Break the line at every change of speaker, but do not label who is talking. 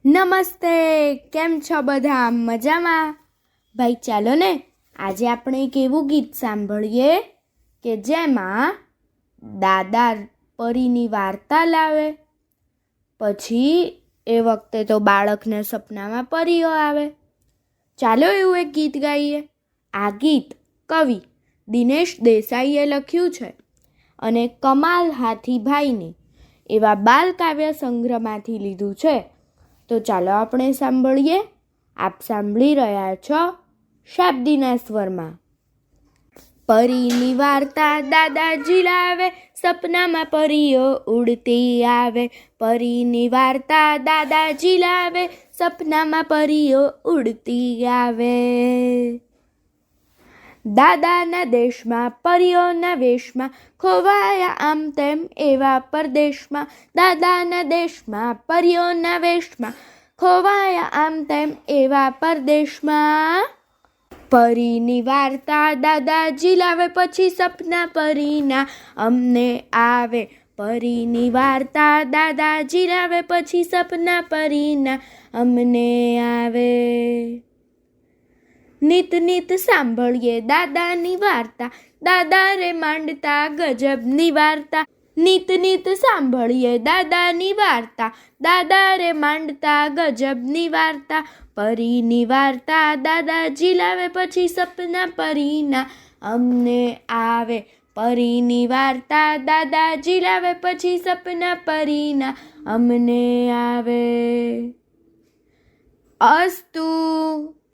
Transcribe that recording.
નમસ્તે, કેમ છો બધા? મજામાં? ભાઈ ચાલો ને આજે આપણે એક એવું ગીત સાંભળીએ કે જેમાં દાદા પરીની વાર્તા લાવે, પછી એ વખતે તો બાળકને સપનામાં પરીઓ આવે. ચાલો એવું એક ગીત ગાઈએ. આ ગીત કવિ દિનેશ દેસાઈએ લખ્યું છે અને કમાલ હાથીભાઈને એવા બાલ કાવ્ય સંગ્રહમાંથી લીધું છે. તો ચાલો આપણે સાંભળીએ. આપ સાંભળી રહ્યા છો શાબ્દીના સ્વરમાં. પરીની વાર્તા દાદાજી લાવે, સપનામાં પરીઓ ઉડતી આવે. પરીની વાર્તા દાદાજી લાવે, સપનામાં પરીઓ ઉડતી આવે. દાદાના દેશમાં પરીઓના વેશમાં ખોવાયા આમ તેમ એવા પરદેશમાં. દાદાના દેશમાં પરીઓના વેશમાં ખોવાયા આમ તેમ એવા પરદેશમાં. પરીની વાર્તા દાદાજી લાવે, પછી સપના પરીના અમને આવે. પરીની વાર્તા દાદાજી લાવે, પછી સપના પરીના અમને આવે. નિત નિત સાંભળીએ દાદાની વાર્તા, દાદા રે માંડતા ગજબની વાર્તા. નિત નિત સાંભળીએ દાદાની વાર્તા, દાદા રે માંડતા ગજબની વાર્તા. પરીની વાર્તા દાદાજી લાવે, પછી સપના પરીના અમને આવે. પરીની વાર્તા દાદાજી લાવે, પછી સપના પરીના અમને આવે. અસ્તુ.